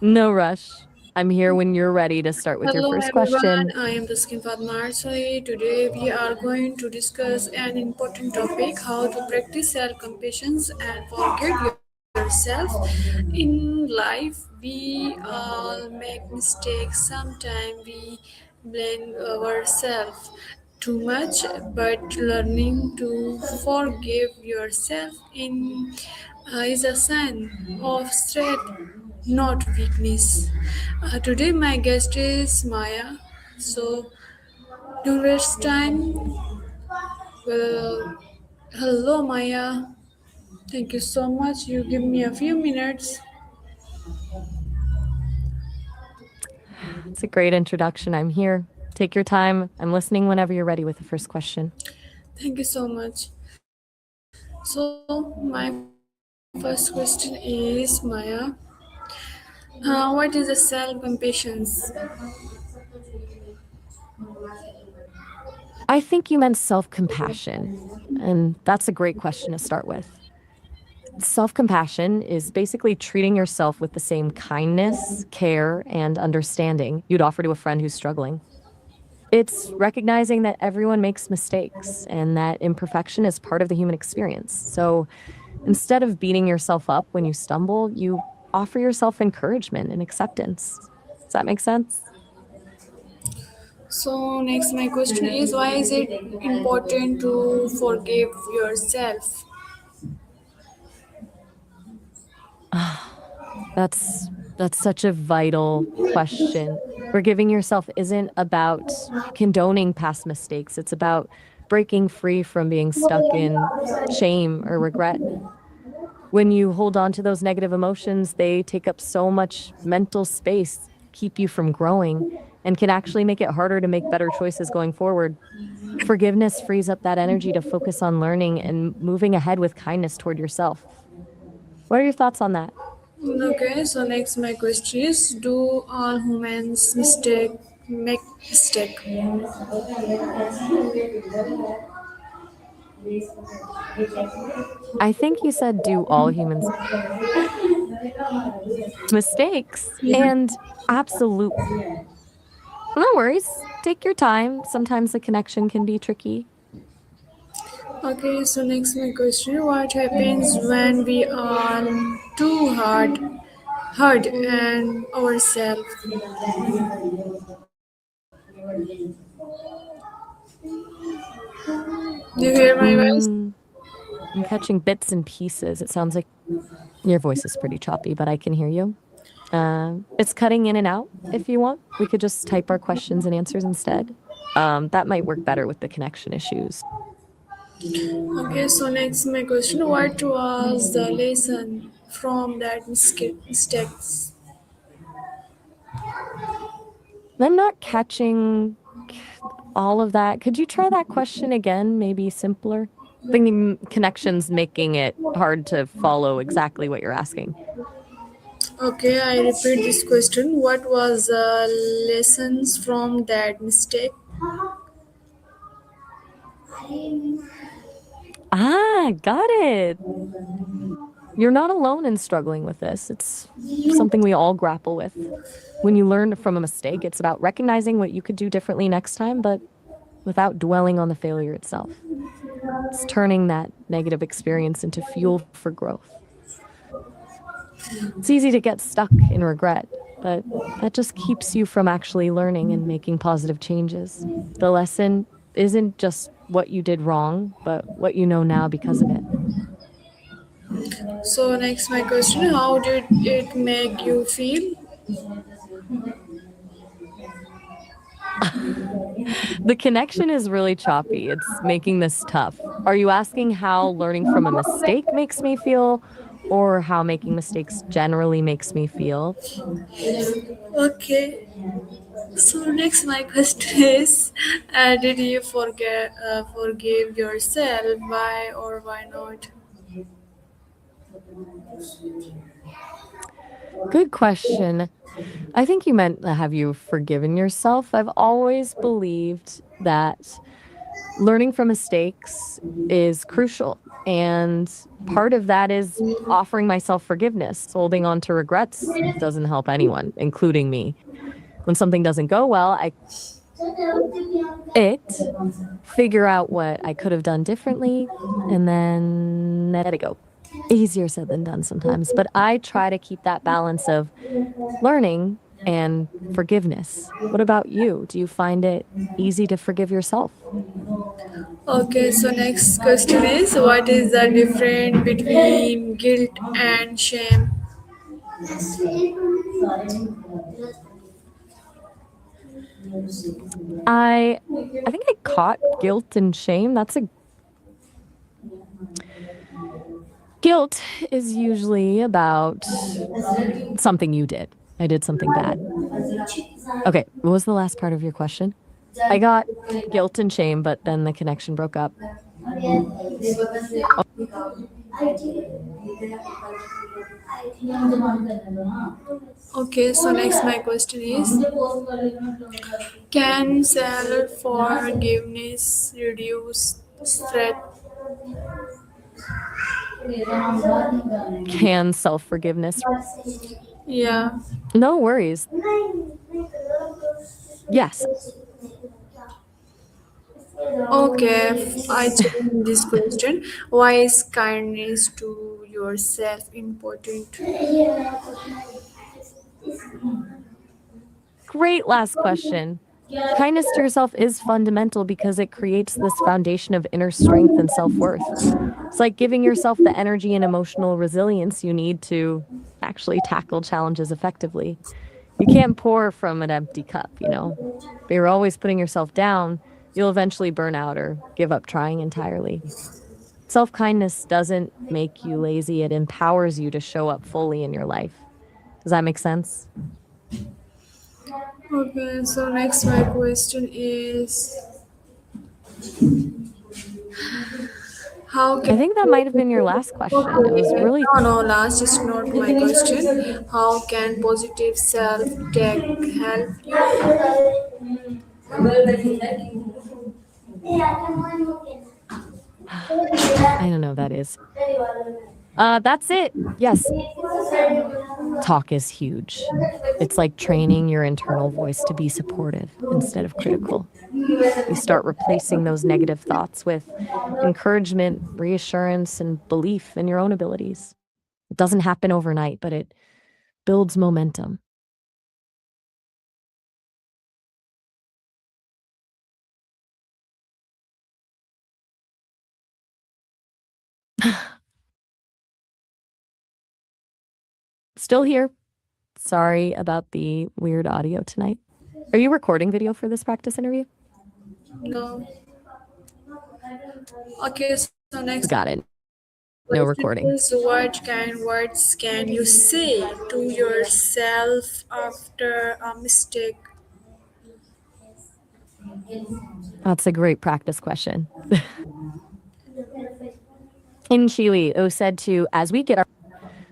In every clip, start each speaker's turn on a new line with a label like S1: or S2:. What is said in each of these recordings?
S1: No rush. I'm here when you're ready to start with your
S2: Hello
S1: first
S2: everyone,
S1: question.
S2: I am Taskin Padmarsari. Today we are going to discuss an important topic, how to practice self-compassion and forgive yourself. In life we all make mistakes. Sometimes we blame ourselves too much, but learning to forgive yourself is a sign of strength, not weakness. Today, my guest is Maya. So, don't waste time. Well, hello, Maya. Thank you so much. You give me a few minutes.
S1: It's a great introduction. I'm here. Take your time. I'm listening whenever you're ready with the first question.
S2: Thank you so much. So, my first question is Maya. What is a self-compassion?
S1: I think you meant self compassion, and that's a great question to start with. Self compassion is basically treating yourself with the same kindness, care, and understanding you'd offer to a friend who's struggling. It's recognizing that everyone makes mistakes and that imperfection is part of the human experience. So instead of beating yourself up when you stumble, you offer yourself encouragement and acceptance. Does that make sense?
S2: So, next, my question is why is it important to forgive yourself?
S1: That's such a vital question. Forgiving yourself isn't about condoning past mistakes. It's about breaking free from being stuck in shame or regret. When you hold on to those negative emotions, they take up so much mental space, keep you from growing, and can actually make it harder to make better choices going forward. Forgiveness frees up that energy to focus on learning and moving ahead with kindness toward yourself. What are your thoughts on that?
S2: Okay, so next my question is do all humans make mistake?
S1: I think you said, do all humans mistakes?
S2: Yeah.
S1: And absolute, no worries. Take your time. Sometimes the connection can be tricky.
S2: Okay, so next my question what happens when we are too hard and ourselves? Do you hear my voice?
S1: Mm, I'm catching bits and pieces. It sounds like your voice is pretty choppy, but I can hear you. It's cutting in and out. If you want, we could just type our questions and answers instead. That might work better with the connection issues.
S2: Okay, so next my question what was the lesson from that mistakes?
S1: I'm not catching all of that. Could you try that question again? Maybe simpler? Thinking connections making it hard to follow exactly what you're asking.
S2: Okay, I repeat this question. What was the lessons from that mistake?
S1: Got it. You're not alone in struggling with this. It's something we all grapple with. When you learn from a mistake, it's about recognizing what you could do differently next time, but without dwelling on the failure itself. It's turning that negative experience into fuel for growth. It's easy to get stuck in regret, but that just keeps you from actually learning and making positive changes. The lesson isn't just what you did wrong, but what you know now because of it.
S2: So next my question, how did it make you feel?
S1: The connection is really choppy. It's making this tough. Are you asking how learning from a mistake makes me feel, or how making mistakes generally makes me feel?
S2: Okay. So next my question is, did you forgive yourself? Why or why not?
S1: Good question. I think you meant have you forgiven yourself? I've always believed that Learning from mistakes is crucial. And part of that is offering myself forgiveness. Holding on to regrets doesn't help anyone, including me. When something doesn't go well, I it figure out what I could have done differently and then let it go. Easier said than done sometimes, but I try to keep that balance of learning and forgiveness. What about you? Do you find it easy to forgive yourself?
S2: Okay, so next question is what is the difference between guilt and shame?
S1: I I think I caught guilt and shame. That's a guilt is usually about something you did. I did something bad. Okay, what was the last part of your question? I got guilt and shame, but then the connection broke up.
S2: Okay, so next my question is can self forgiveness reduce stress?
S1: Can self forgiveness?
S2: Yeah.
S1: No worries. Yes.
S2: Okay, I change this question. Why is kindness to yourself important?
S1: Great last question. Kindness to yourself is fundamental because it creates this foundation of inner strength and self worth. It's like giving yourself the energy and emotional resilience you need to actually tackle challenges effectively. You can't pour from an empty cup, you know? If you're always putting yourself down, you'll eventually burn out or give up trying entirely. Self kindness doesn't make you lazy, it empowers you to show up fully in your life. Does that make sense?
S2: Okay, so next my question is how
S1: I
S2: can
S1: think that might have been your last question. It was really
S2: no, last is not my question. How can positive self talk help you?
S1: I don't know what that is. That's it. Yes, talk is huge. It's like training your internal voice to be supportive instead of critical. You start replacing those negative thoughts with encouragement, reassurance, and belief in your own abilities. It doesn't happen overnight, but it builds momentum. Still here. Sorry about the weird audio tonight. Are you recording video for this practice interview?
S2: No. Okay, so next
S1: Got it. No
S2: question
S1: recording.
S2: is what kind words can you say to yourself after a mistake?
S1: That's a great practice question. In Chile, it was said to, as we get our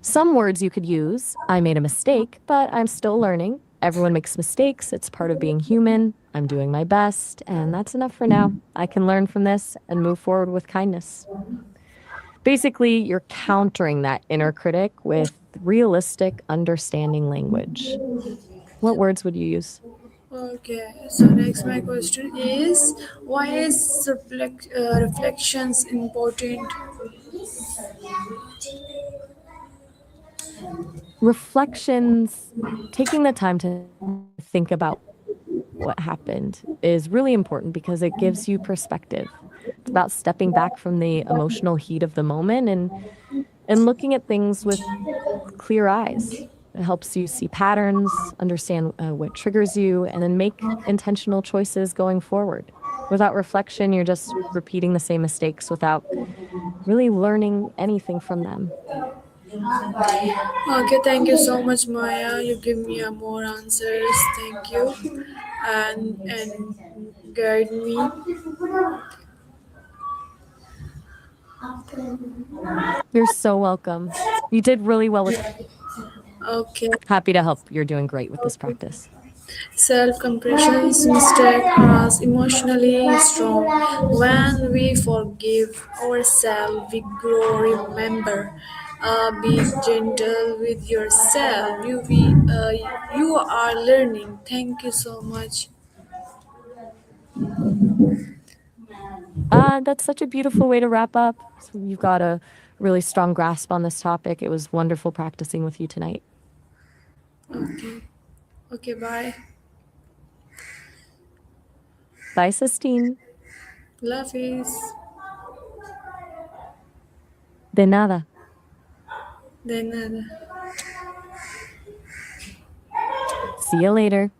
S1: some words you could use, I made a mistake, but I'm still learning. Everyone makes mistakes. It's part of being human. I'm doing my best, and that's enough for now. I can learn from this and move forward with kindness. Basically, you're countering that inner critic with realistic, understanding language. What words would you use?
S2: Okay, so next my question is why is reflections important?
S1: Reflections, taking the time to think about what happened is really important because it gives you perspective. It's about stepping back from the emotional heat of the moment and looking at things with clear eyes. It helps you see patterns, understand what triggers you, and then make intentional choices going forward. Without reflection, you're just repeating the same mistakes without really learning anything from them.
S2: Okay, thank you so much, Maya. You give me a more answers. Thank you, and guide me.
S1: You're so welcome. You did really well with
S2: Okay,
S1: happy to help. You're doing great with this
S2: okay.
S1: practice.
S2: Self-compassion makes us emotionally strong. When we forgive ourselves, we grow. Remember, be gentle with yourself. You are learning. Thank you so much.
S1: That's such a beautiful way to wrap up. So you've got a really strong grasp on this topic. It was wonderful practicing with you tonight.
S2: Okay. Okay. Bye.
S1: Bye, Sistine.
S2: Love is.
S1: De nada.
S2: Then.
S1: See you later.